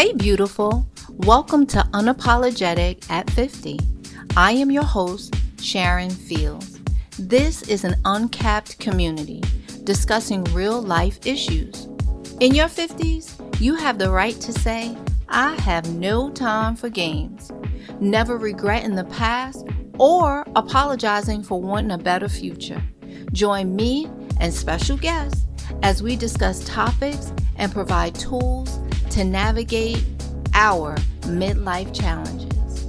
Hey, beautiful. Welcome to Unapologetic at 50. I am your host, Sharon Fields. This is an uncapped community discussing real life issues. In your 50s, you have the right to say, I have no time for games, never regretting the past or apologizing for wanting a better future. Join me and special guests as we discuss topics and provide tools to navigate our midlife challenges.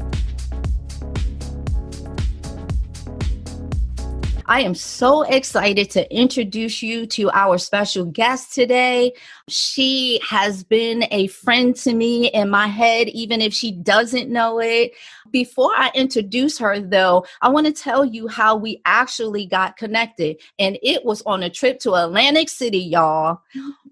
I am so excited to introduce you to our special guest today. She has been a friend to me in my head, even if she doesn't know it. Before I introduce her, though, I want to tell you how we actually got connected. And it was on a trip to Atlantic City, y'all,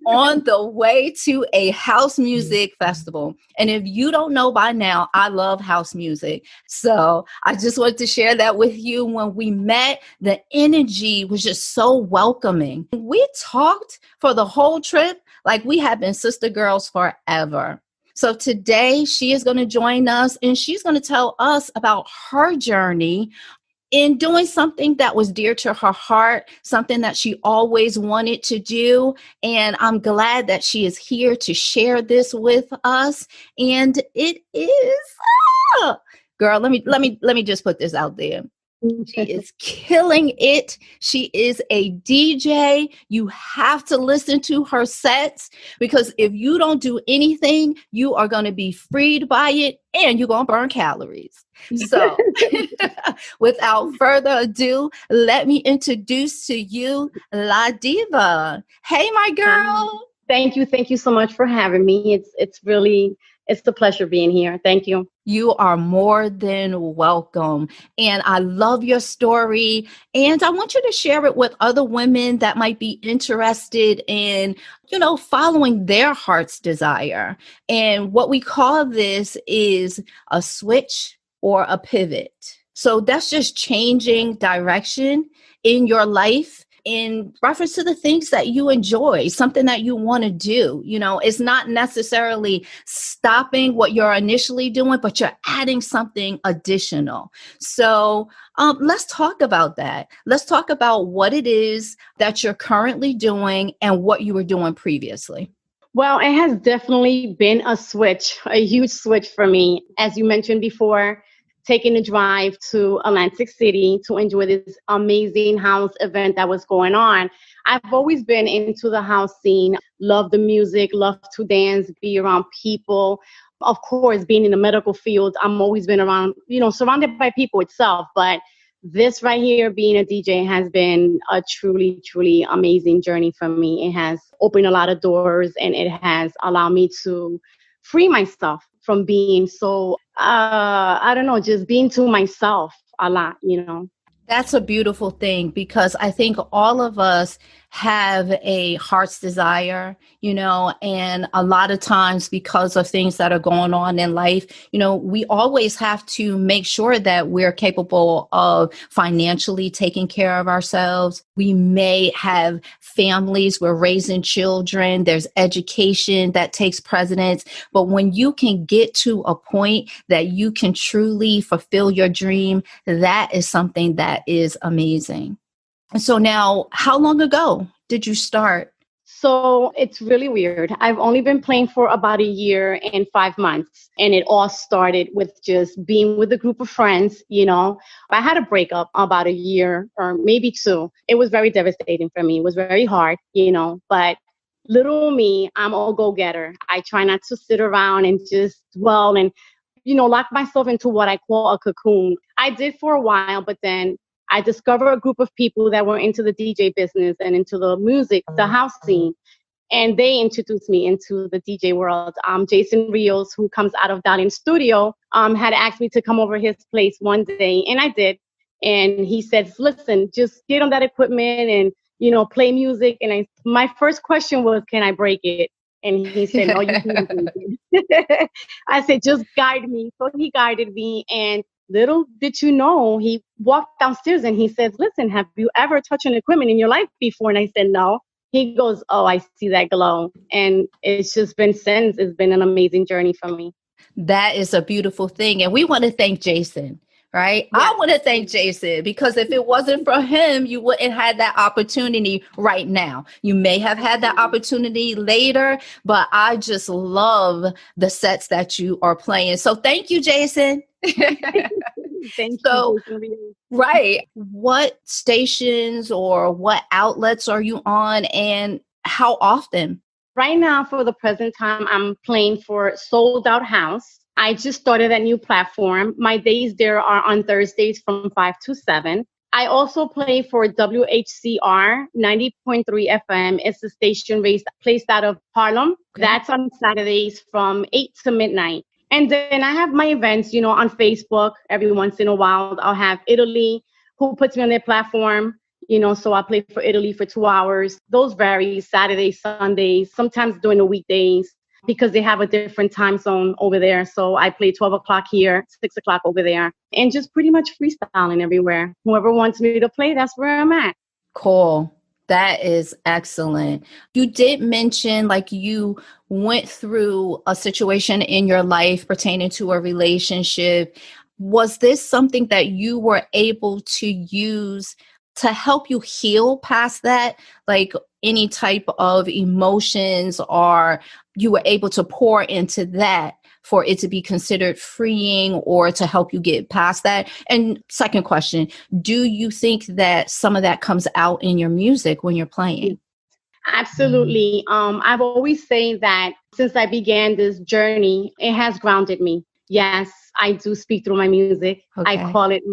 on the way to a house music festival. And if you don't know by now, I love house music. So I just wanted to share that with you. When we met, the energy was just so welcoming. We talked for the whole trip like we had been sister girls forever. So today she is going to join us and she's going to tell us about her journey in doing something that was dear to her heart, something that she always wanted to do. And I'm glad that she is here to share this with us. And it is, girl, let me just put this out there. She is killing it. She is a DJ. You have to listen to her sets because if you don't do anything, you are going to be freed by it and you're going to burn calories. So without further ado, let me introduce to you La Deeva. Hey, my girl. Thank you. Thank you so much for having me. It's a pleasure being here. Thank you. You are more than welcome. And I love your story. And I want you to share it with other women that might be interested in, following their heart's desire. And what we call this is a switch or a pivot. So that's just changing direction in your life in reference to the things that you enjoy, something that you want to do. It's not necessarily stopping what you're initially doing, but you're adding something additional. So let's talk about that. Let's talk about what it is that you're currently doing and what you were doing previously. Well, it has definitely been a huge switch for me. As you mentioned before, taking a drive to Atlantic City to enjoy this amazing house event that was going on. I've always been into the house scene, love the music, love to dance, be around people. Of course, being in the medical field, I'm always been around, surrounded by people itself. But this right here, being a DJ, has been a truly, truly amazing journey for me. It has opened a lot of doors and it has allowed me to free myself from being so, just being to myself a lot, That's a beautiful thing because I think all of us have a heart's desire, and a lot of times because of things that are going on in life, we always have to make sure that we're capable of financially taking care of ourselves. We may have families, we're raising children, there's education that takes precedence. But when you can get to a point that you can truly fulfill your dream, that is something that is amazing. So now, how long ago did you start? So it's really weird. I've only been playing for about a year and 5 months. And it all started with just being with a group of friends, I had a breakup about a year or maybe 2. It was very devastating for me. It was very hard, but little me, I'm a go-getter. I try not to sit around and just dwell and, lock myself into what I call a cocoon. I did for a while, but then I discovered a group of people that were into the DJ business and into the music, the house scene. And they introduced me into the DJ world. Jason Rios, who comes out of Darling Studio, had asked me to come over his place one day. And I did. And he said, listen, just get on that equipment and, play music. And my first question was, can I break it? And he said, no, you can't break it. I said, just guide me. So he guided me. And little did you know, he walked downstairs and he says, listen, have you ever touched an equipment in your life before? And I said, no. he goes, "Oh, I see that glow." And it's just been since, it's been an amazing journey for me. That is a beautiful thing. And we want to thank Jason, right? I Yes. want to thank Jason because if it wasn't for him, you wouldn't have that opportunity right now. You may have had that opportunity later, but I just love the sets that you are playing. So thank you, Jason. Thank you, So, Jason. right. What stations or what outlets are you on and how often? Right now, for the present time, I'm playing for Sold Out House. I just started a new platform. My days there are on Thursdays from 5 to 7. I also play for WHCR 90.3 FM. It's a station placed out of Harlem. Okay. That's on Saturdays from 8 to midnight. And then I have my events, on Facebook. Every once in a while, I'll have Italy, who puts me on their platform. So I play for Italy for 2 hours. Those vary Saturdays, Sundays, sometimes during the weekdays because they have a different time zone over there. So I play 12 o'clock here, 6 o'clock over there, and just pretty much freestyling everywhere. Whoever wants me to play, that's where I'm at. Cool. That is excellent. You did mention like you went through a situation in your life pertaining to a relationship. Was this something that you were able to use to help you heal past that? Like any type of emotions, or you were able to pour into that for it to be considered freeing or to help you get past that? And second question, do you think that some of that comes out in your music when you're playing? Absolutely. I've always said that since I began this journey, it has grounded me. Yes, I do speak through my music. I Okay. call it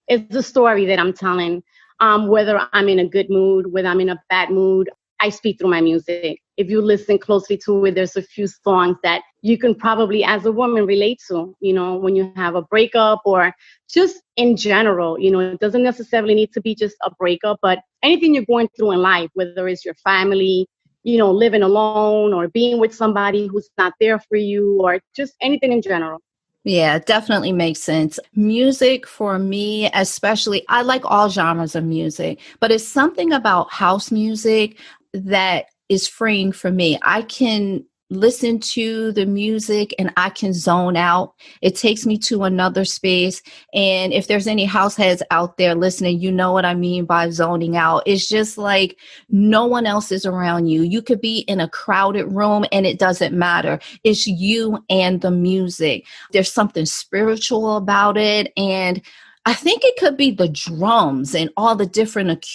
it's the story that I'm telling. Whether I'm in a good mood, whether I'm in a bad mood, I speak through my music. If you listen closely to it, there's a few songs that you can probably, as a woman, relate to, when you have a breakup or just in general. It doesn't necessarily need to be just a breakup, but anything you're going through in life, whether it's your family, living alone or being with somebody who's not there for you, or just anything in general. Yeah, definitely makes sense. Music for me, especially, I like all genres of music, but it's something about house music that is freeing for me. I can listen to the music and I can zone out. It takes me to another space. And if there's any house heads out there listening, you know what I mean by zoning out. It's just like no one else is around you. You could be in a crowded room and it doesn't matter. It's you and the music. There's something spiritual about it. And I think it could be the drums and all the different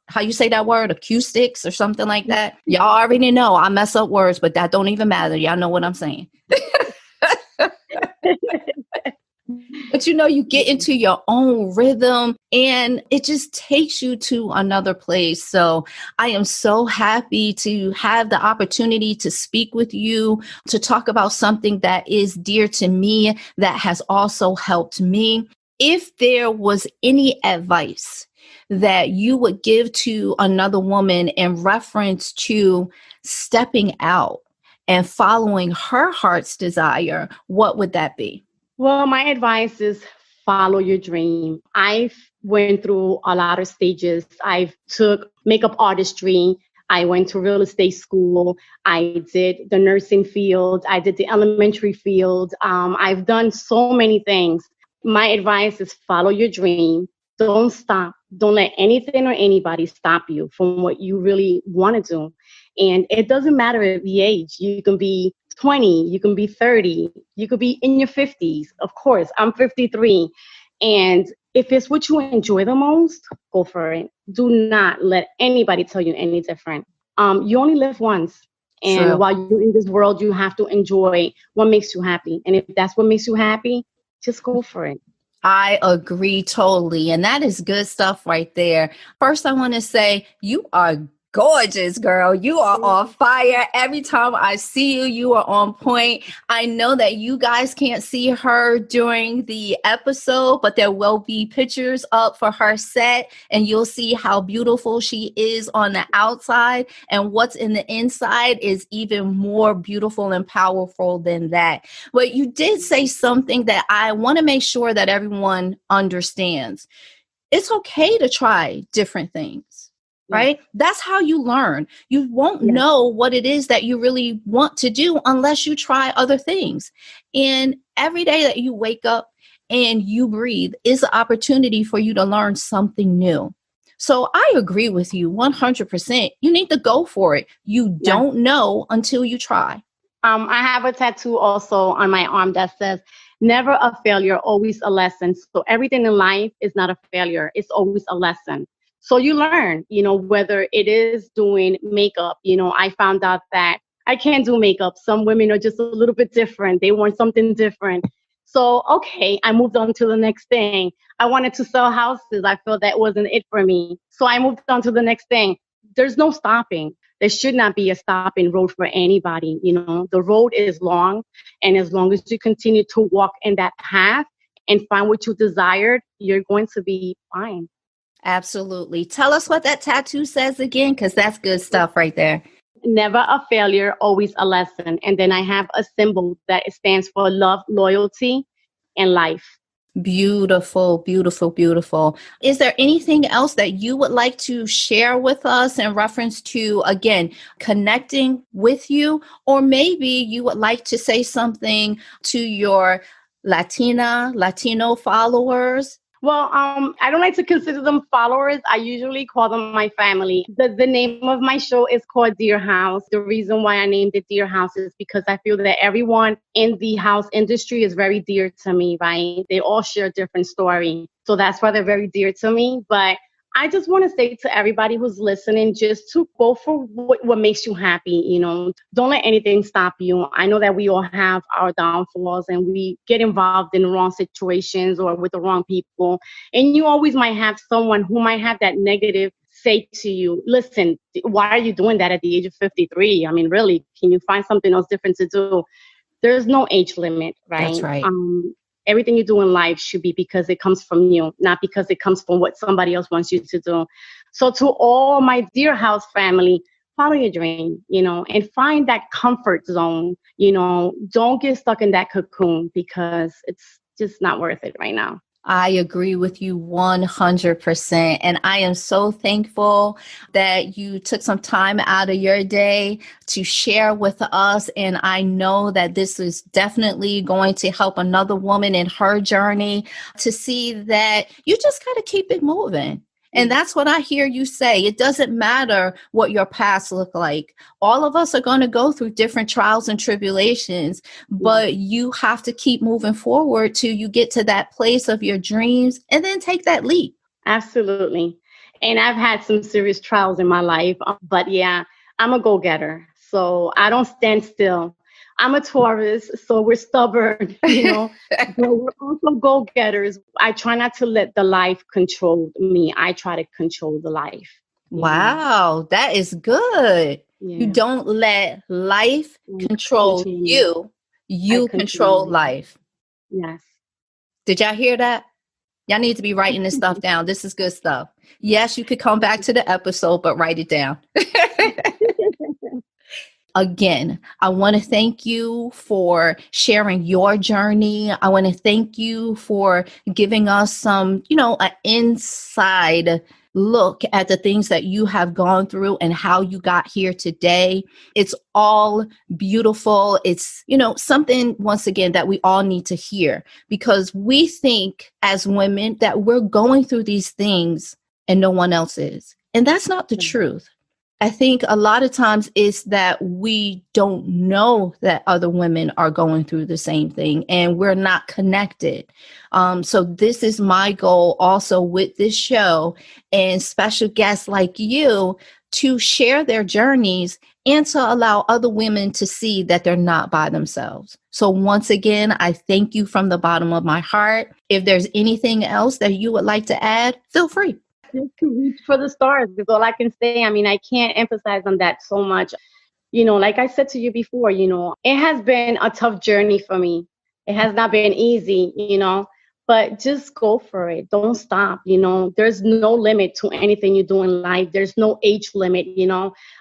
how you say that word, acoustics or something like that. Y'all already know I mess up words, but that don't even matter. Y'all know what I'm saying. But you get into your own rhythm and it just takes you to another place. So I am so happy to have the opportunity to speak with you, to talk about something that is dear to me, that has also helped me. If there was any advice that you would give to another woman in reference to stepping out and following her heart's desire, what would that be? Well, my advice is follow your dream. I've went through a lot of stages. I've took makeup artistry. I went to real estate school. I did the nursing field. I did the elementary field. I've done so many things. My advice is follow your dream. Don't stop. Don't let anything or anybody stop you from what you really want to do. And it doesn't matter the age. You can be 20, you can be 30, you could be in your 50s. Of course, I'm 53. And if it's what you enjoy the most, go for it. Do not let anybody tell you any different. You only live once. And True. while you're in this world, you have to enjoy what makes you happy. And if that's what makes you happy, just go for it. I agree totally. And that is good stuff right there. First, I want to say you are gorgeous, girl. You are on fire. Every time I see you, you are on point. I know that you guys can't see her during the episode, but there will be pictures up for her set, and you'll see how beautiful she is on the outside. And what's in the inside is even more beautiful and powerful than that. But you did say something that I want to make sure that everyone understands. It's okay to try different things. Yes. right? That's how you learn. You won't Yes. know what it is that you really want to do unless you try other things. And every day that you wake up and you breathe is an opportunity for you to learn something new. So I agree with you 100%. You need to go for it. You Yes. don't know until you try. I have a tattoo also on my arm that says, never a failure, always a lesson. So everything in life is not a failure. It's always a lesson. So you learn, whether it is doing makeup, I found out that I can't do makeup. Some women are just a little bit different. They want something different. So, okay, I moved on to the next thing. I wanted to sell houses. I felt that wasn't it for me. So I moved on to the next thing. There's no stopping. There should not be a stopping road for anybody. The road is long. And as long as you continue to walk in that path and find what you desired, you're going to be fine. Absolutely. Tell us what that tattoo says again, because that's good stuff right there. Never a failure, always a lesson. And then I have a symbol that stands for love, loyalty, and life. Beautiful, beautiful, beautiful. Is there anything else that you would like to share with us in reference to, again, connecting with you? Or maybe you would like to say something to your Latino followers? Well, I don't like to consider them followers. I usually call them my family. The name of my show is called Dear House. The reason why I named it Dear House is because I feel that everyone in the house industry is very dear to me, right? They all share a different story. So that's why they're very dear to me. But I just want to say to everybody who's listening, just to go for what makes you happy. Don't let anything stop you. I know that we all have our downfalls and we get involved in the wrong situations or with the wrong people. And you always might have someone who might have that negative say to you, listen, why are you doing that at the age of 53? I mean, really, can you find something else different to do? There's no age limit, That's right? right. Everything you do in life should be because it comes from you, not because it comes from what somebody else wants you to do. So to all my Dear House family, follow your dream, and find that comfort zone. Don't get stuck in that cocoon because it's just not worth it right now. I agree with you 100%. And I am so thankful that you took some time out of your day to share with us. And I know that this is definitely going to help another woman in her journey to see that you just got to keep it moving. And that's what I hear you say. It doesn't matter what your past look like. All of us are going to go through different trials and tribulations, but you have to keep moving forward till you get to that place of your dreams and then take that leap. Absolutely. And I've had some serious trials in my life, but yeah, I'm a go-getter. So I don't stand still. I'm a Taurus, so we're stubborn, but we're also go-getters. I try not to let the life control me. I try to control the life. Wow, that is good. You Yeah. don't let life control Control me. you. I You control control life. life. Yes. Did y'all hear that? Y'all need to be writing this stuff down. This is good stuff. Yes, you could come back to the episode, but write it down. Again, I want to thank you for sharing your journey. I want to thank you for giving us some, an inside look at the things that you have gone through and how you got here today. It's all beautiful. It's, something, once again, that we all need to hear because we think as women that we're going through these things and no one else is. And that's not the truth. I think a lot of times it's that we don't know that other women are going through the same thing and we're not connected. So this is my goal also with this show and special guests like you to share their journeys and to allow other women to see that they're not by themselves. So once again, I thank you from the bottom of my heart. If there's anything else that you would like to add, feel free. Just to reach for the stars is all I can say. I mean, I can't emphasize on that so much. Like I said to you before, it has been a tough journey for me. It has not been easy, but just go for it. Don't stop. There's no limit to anything you do in life. There's no age limit.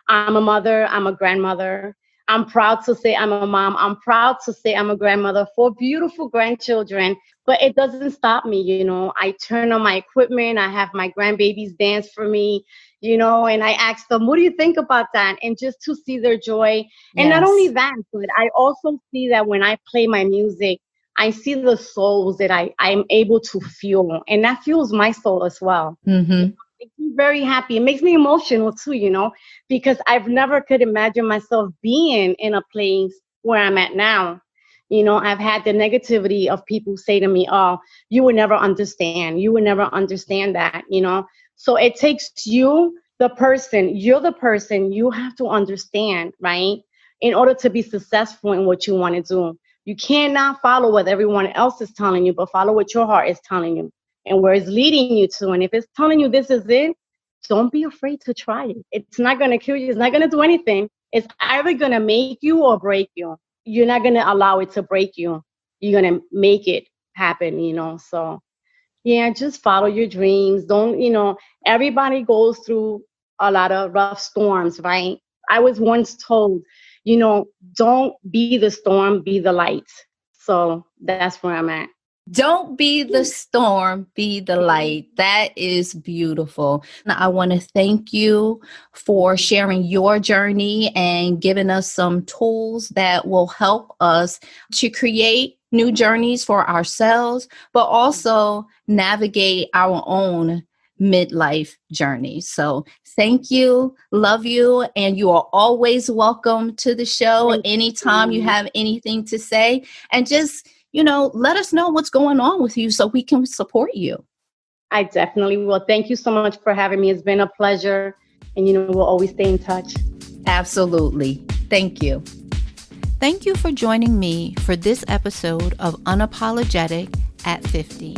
I'm a mother. I'm a grandmother. I'm proud to say I'm a mom. I'm proud to say I'm a grandmother, 4 beautiful grandchildren. But it doesn't stop me, I turn on my equipment. I have my grandbabies dance for me, and I ask them, what do you think about that? And just to see their joy. And not only Yes. that, but I also see that when I play my music, I see the souls that I'm able to fuel. And that fuels my soul as well. Mm-hmm. Makes me very happy. It makes me emotional too, because I've never could imagine myself being in a place where I'm at now. I've had the negativity of people say to me, oh, you would never understand. You would never understand that. So it takes you're the person you have to understand, right? In order to be successful in what you want to do. You cannot follow what everyone else is telling you, but follow what your heart is telling you and where it's leading you to. And if it's telling you this is it, don't be afraid to try it. It's not going to kill you. It's not going to do anything. It's either going to make you or break you. You're not going to allow it to break you. You're going to make it happen. So, yeah, just follow your dreams. Don't, everybody goes through a lot of rough storms, right? I was once told, don't be the storm, be the light. So that's where I'm at. Don't be the storm, be the light. That is beautiful. I want to thank you for sharing your journey and giving us some tools that will help us to create new journeys for ourselves, but also navigate our own midlife journey. So thank you, love you, and you are always welcome to the show Thank anytime you you. have anything to say. And just let us know what's going on with you so we can support you. I definitely will. Thank you so much for having me. It's been a pleasure. And, we'll always stay in touch. Absolutely. Thank you. Thank you for joining me for this episode of Unapologetic at 50.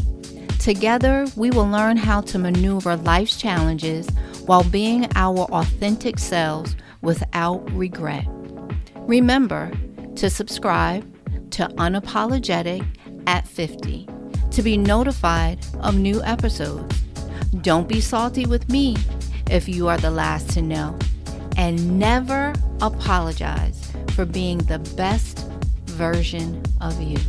Together, we will learn how to maneuver life's challenges while being our authentic selves without regret. Remember to subscribe to Unapologetic at 50 to be notified of new episodes. Don't be salty with me if you are the last to know. And never apologize for being the best version of you.